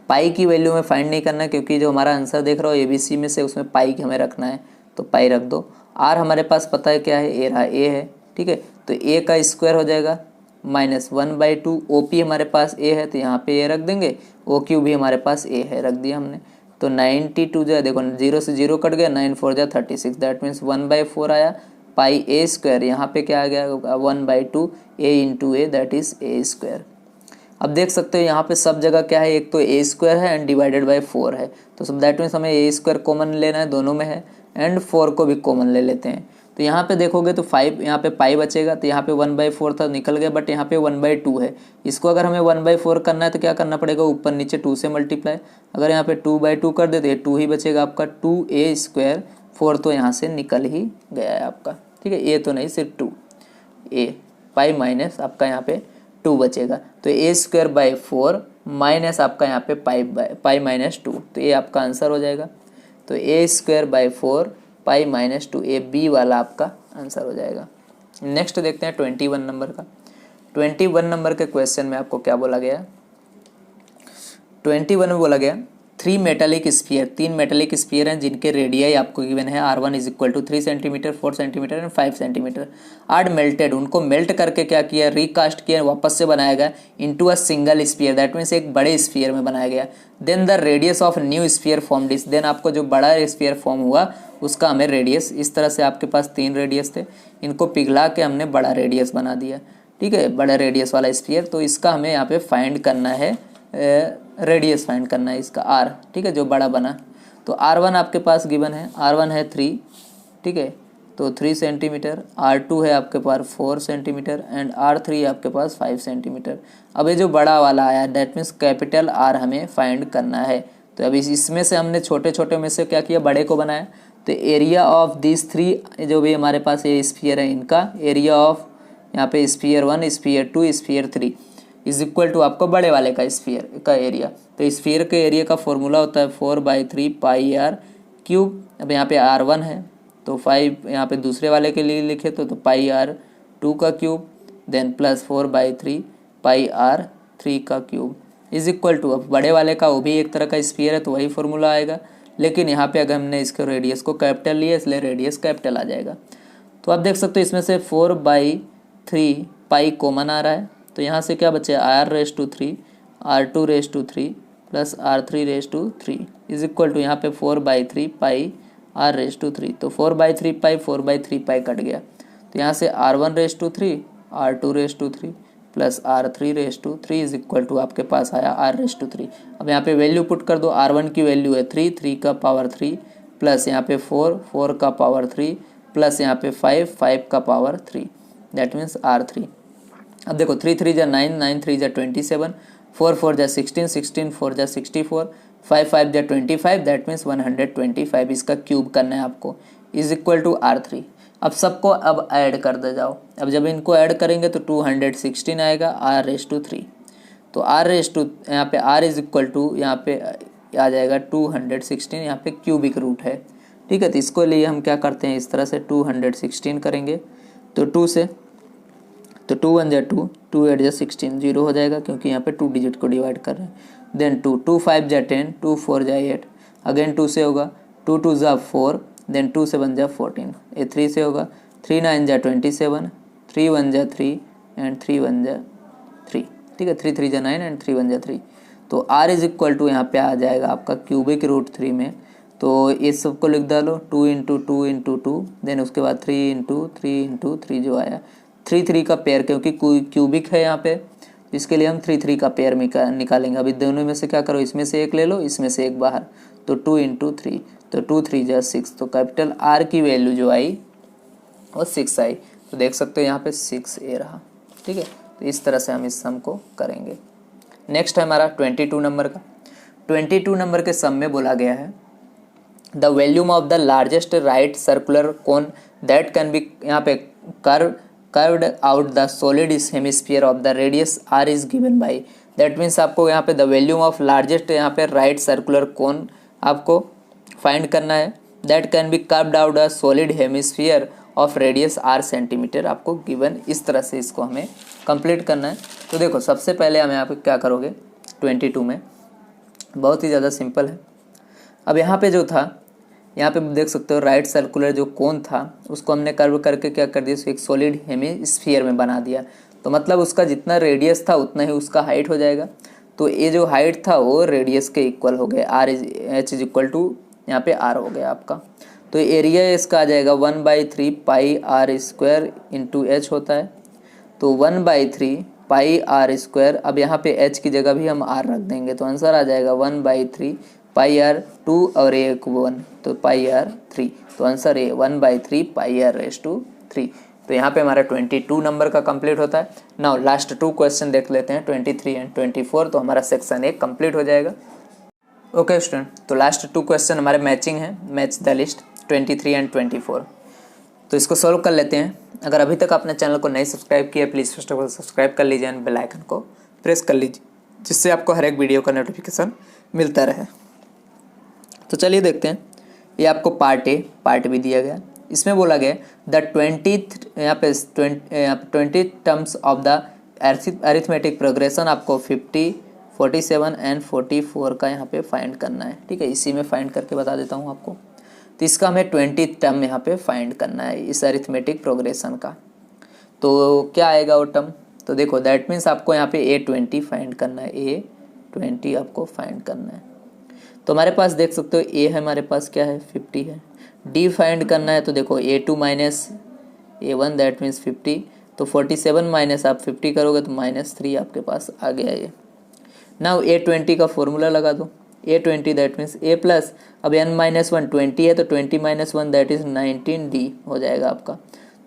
पाई की वैल्यू में फाइंड नहीं करना, क्योंकि जो हमारा आंसर देख रहा हो ABC में से, उसमें पाई की हमें रखना है, तो पाई रख दो। आर हमारे पास पता है क्या है, ए रहा, ए है। ठीक है, तो ए का स्क्वायर हो जाएगा माइनस 1/2। OP हमारे पास ए है, तो यहाँ पे ए रख देंगे, OQ भी हमारे पास ए है, रख दिया हमने। तो 92 जो है, देखो 0 से 0 कट गया, 9 4 जा 36, दैट मीन्स 1/4 आया। पाई ए स्क्वायर, यहाँ पे क्या आ गया 1/2 A into A, that is A square. अब देख सकते हो यहाँ पे सब जगह क्या है, एक तो ए स्क्वायर है एंड डिवाइडेड बाई 4 है, तो सब दैट मीन्स हमें ए स्क्वायर कॉमन लेना है, दोनों में है, एंड 4 को भी कॉमन ले लेते हैं। तो यहाँ पे देखोगे तो 5, यहाँ पे पाई बचेगा, तो यहाँ पे 1/4 था, निकल गया, बट यहाँ पे 1/2 है। इसको अगर हमें 1/4 करना है तो क्या करना पड़ेगा, ऊपर नीचे 2 से मल्टीप्लाई। अगर यहाँ पे 2/2 कर देते हैं, 2 ही बचेगा आपका, 2a स्क्वायर, 4 तो यहाँ से निकल ही गया है आपका। ठीक है, ए तो नहीं, सिर्फ 2 ए, पाई माइनस आपका यहाँ पे 2 बचेगा, तो ए स्क्वायर बाई 4 माइनस आपका यहाँ पे पाई माइनस 2, तो ये आपका आंसर हो जाएगा। तो A square by 4 pi minus 2, A B वाला आपका आंसर हो जाएगा। नेक्स्ट देखते हैं 21 नंबर का। 21 नंबर के क्वेश्चन में आपको क्या बोला गया, 21 में बोला गया तीन मेटेलिक स्फीयर हैं जिनके रेडियाई आपको गिवन है R1 is equal to 3 centimetre, 4 centimetre and 5 centimetre are melted. उनको मेल्ट करके क्या किया, रिकास्ट किया, वापस से बनाया गया into a single sphere, that means एक बड़े स्फीयर में बनाया गया। Then the radius of new sphere form this, then आपको जो बड़ा स्फीयर फॉर्म हुआ उसका हमें रेडियस, इस तरह से आपके पास 3 रेडियस थे, इनको पिघला के हमने बड़ा रेडियस बना दिया। ठीक है, बड़ा रेडियस वाला स्फीयर, तो इसका हमें यहाँ पे फाइंड करना है, रेडियस फाइंड करना है इसका R। ठीक है, जो बड़ा बना। तो R1 आपके पास गिवन है, R1 है 3, ठीक है, तो 3 सेंटीमीटर, R2 है आपके पास 4 सेंटीमीटर एंड R3 आपके पास 5 सेंटीमीटर। अब ये जो बड़ा वाला आया दैट मीन्स कैपिटल R हमें फाइंड करना है। तो अभी इसमें से हमने छोटे छोटे में से क्या किया, बड़े को बनाया। तो एरिया ऑफ दिस 3 जो भी हमारे पास ये स्फीयर है, इनका एरिया ऑफ यहाँ पे sphere 1, sphere 2, sphere 3 is equal to आपको बड़े वाले का स्फीयर का एरिया। तो स्फीयर के एरिया का फॉर्मूला होता है 4/3 पाई R क्यूब। अब यहाँ पे R1 है तो 5 यहाँ पे दूसरे वाले के लिए लिखे तो पाई R2 का क्यूब, देन प्लस 4/3 पाई R3 का क्यूब इज इक्वल टू, अब बड़े वाले का वो भी एक तरह का स्फीयर है तो वही फॉर्मूला आएगा, लेकिन यहाँ पे अगर हमने इसके रेडियस को कैपिटल लिया इसलिए रेडियस कैपिटल आ जाएगा। तो आप देख सकते हो इसमें से 4/3 पाई कॉमन आ रहा है, तो यहाँ से क्या बचे R⁻³ R2⁻³ plus R3⁻³ is equal to यहाँ पे 4/3 पाई R⁻³ तो 4/3 पाई 4/3 पाई कट गया, तो यहाँ से R1⁻³ R2⁻³ plus R3⁻³ is equal to आपके पास आया R⁻3। अब यहाँ पे वैल्यू पुट कर दो, R1 की वैल्यू है 3, 3 का पावर 3 प्लस यहाँ पे 4, 4 का पावर 3 प्लस यहाँ पे 5, 5 का पावर 3 दैट मीन्स R3। अब देखो 3 3 जा 9, 9 3 जा 27, 4 4 जा 16, 16 4 जा 64, 5 5 जा 25 दैट मीन्स 125 इसका क्यूब करना है आपको इज इक्वल टू R3। अब सबको अब ऐड कर दे जाओ, अब जब इनको ऐड करेंगे तो 216 आएगा R⁻3। तो यहाँ पे R इज इक्वल टू यहाँ पे आ जाएगा 216, यहाँ पे क्यूबिक रूट है। ठीक है, तो इसको लिए हम क्या करते हैं, इस तरह से 216 करेंगे तो 2 से, तो 2 1 जा 2, 2 8 जा 16, 0 हो जाएगा क्योंकि यहाँ पे 2 डिजिट को डिवाइड कर रहे हैं। देन 2 2 5 जा 10, 2 4 जा 8, अगेन 2 से होगा, 2 2 जा 4, देन 2 7 जा 14, ये 3 से होगा, 3 9 जा 27, 3 1 जा 3 एंड 3 1 जा 3। ठीक है, 3 3 जा 9 एंड 3 1 जा 3। तो R इज इक्वल टू यहाँ पे आ जाएगा आपका क्यूबिक रूट 3 में, तो ये सबको लिख डालो 2 × 2 × 2, देन उसके बाद 3 × 3 × 3 जो आया 3 3 का पेयर, क्योंकि क्यूबिक है यहाँ पे इसके लिए हम 3 3 का पेयर निकालेंगे। अभी दोनों में से क्या करो, इसमें से एक ले लो, इसमें से एक बाहर, तो 2 × 3, तो 2 3 जा 6, तो कैपिटल R की वैल्यू जो आई वो 6 आई। तो देख सकते हो यहाँ पे 6A रहा। ठीक है, तो इस तरह से हम इस सम को करेंगे। नेक्स्ट है हमारा 22 नंबर का। 22 नंबर के सम में बोला गया है the volume of the largest right circular cone that can be, यहाँ पे curved out the solid hemisphere of the radius R is given by, that means आपको यहाँ पे द वॉल्यूम ऑफ लार्जेस्ट यहाँ पे राइट सर्कुलर कोन आपको find करना है that can be curved out the solid hemisphere of radius R centimetre आपको given. इस तरह से इसको हमें कंप्लीट करना है। तो देखो सबसे पहले हम यहाँ पे क्या करोगे 22 में, बहुत ही ज़्यादा सिंपल है। अब यहाँ पे जो था, यहाँ पे देख सकते हो राइट सर्कुलर जो कोन था उसको हमने कर्व करके क्या कर दिया, एक सॉलिड हेमिस्फीयर में बना दिया। तो मतलब उसका जितना रेडियस था उतना ही उसका हाइट हो जाएगा। तो ये जो हाइट था वो रेडियस के इक्वल हो गया, H इज इक्वल टू यहाँ पे R हो गया आपका। तो एरिया इसका आ जाएगा 1/3 पाई R² इंटू H होता है, तो 1/3 पाई R²। अब यहाँ पे H की जगह भी हम R रख देंगे तो आंसर आ जाएगा 1/3 पाई R2 और एक 1 तो पाई R3, तो आंसर है 1/3 पाई R⁻3। तो यहाँ पे हमारा 22 नंबर का कंप्लीट होता है। नाउ लास्ट 2 क्वेश्चन देख लेते हैं 23 एंड 24, तो हमारा सेक्शन 1 कंप्लीट हो जाएगा। ओके स्टूडेंट, तो लास्ट 2 क्वेश्चन हमारे मैचिंग है, मैच द लिस्ट 23 एंड 24। तो इसको सॉल्व कर लेते हैं। अगर अभी तक आपने चैनल को नहीं सब्सक्राइब किया please first of all subscribe कर लीजिए एंड बेल आइकन को प्रेस कर लीजिए जिससे आपको हर एक वीडियो का नोटिफिकेशन मिलता रहे। तो चलिए देखते हैं, ये आपको पार्ट ए पार्ट बी दिया गया। इसमें बोला गया the 20 terms of the arithmetic progression आपको 50 47 एंड 44 का यहाँ पे फाइंड करना है। ठीक है, इसी में फाइंड करके बता देता हूँ आपको। तो इसका हमें 20 टर्म यहाँ पे फाइंड करना है इस अरिथमेटिक प्रोग्रेशन का। तो क्या आएगा वो टर्म, तो देखो दैट मीन्स आपको यहाँ पे A20 फाइंड करना है, A20 आपको फाइंड करना है। तो हमारे पास देख सकते हो A है, हमारे पास क्या है 50 है। D फाइंड करना है, तो देखो A2 minus A1 that means 50, तो 47 माइनस आप 50 करोगे तो -3 आपके पास आ गया ये। नाउ A20 का फॉर्मूला लगा दो, A20 that means A plus, अब n माइनस 1 20 है तो 20 माइनस 1 दैट इज 19D हो जाएगा आपका।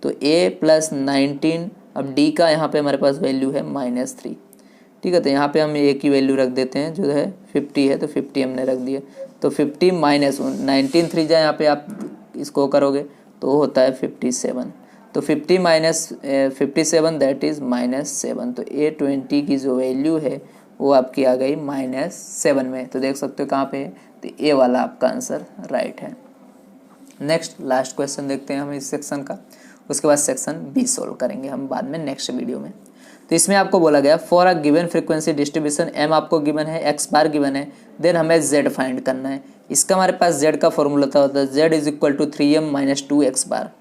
तो A प्लस 19, अब D का यहाँ पे हमारे पास वैल्यू है -3। ठीक है, तो यहाँ पे हम A की वैल्यू रख देते हैं जो है 50 है, तो 50 हमने रख दिया। तो 50 माइनस 19 3 जाए यहाँ पे आप इसको करोगे तो होता है 57। तो 50 माइनस 57 दैट इज़ -7। तो A20 की जो वैल्यू है वो आपकी आ गई -7 में। तो देख सकते हो कहाँ पे है, तो ए वाला आपका आंसर राइट है। नेक्स्ट लास्ट क्वेश्चन देखते हैं हम इस सेक्शन का, उसके बाद सेक्शन बी सोल्व करेंगे हम बाद में नेक्स्ट वीडियो में। तो इसमें आपको बोला गया for a given frequency distribution M आपको गिवन है, एक्स बार गिवन है, देन हमें जेड फाइंड करना है। इसका हमारे पास जेड का फॉर्मूला होता है Z is equal to 3m minus 2x bar.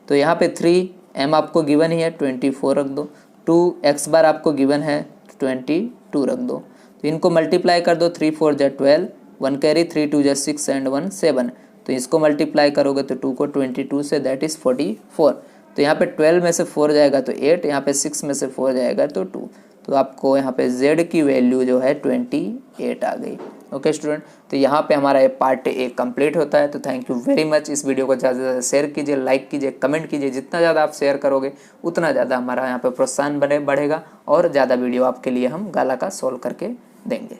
तो यहाँ पे 3m आपको गिवन ही है 24 रख दो, 2x बार आपको गिवन है 22 रख दो। तो इनको मल्टीप्लाई कर दो, 3 4 जा 12, 1 कैरी, 3 2 जा 6 एंड 1 7। तो इसको मल्टीप्लाई करोगे तो 2 को 22 से दैट इज़ 44। तो यहाँ पे 12 में से 4 जाएगा तो 8, यहाँ पे 6 में से 4 जाएगा तो 2। तो आपको यहाँ पे z की वैल्यू जो है 28 आ गई। ओके स्टूडेंट, तो यहाँ पे हमारा ये पार्ट ए कंप्लीट होता है। तो थैंक यू वेरी मच। इस वीडियो को ज़्यादा से ज़्यादा शेयर कीजिए, लाइक कीजिए, कमेंट कीजिए। जितना ज़्यादा आप शेयर करोगे उतना ज़्यादा हमारा यहाँ पे प्रोत्साहन बढ़ेगा और ज़्यादा वीडियो आपके लिए हम गाला का सोल्व करके देंगे।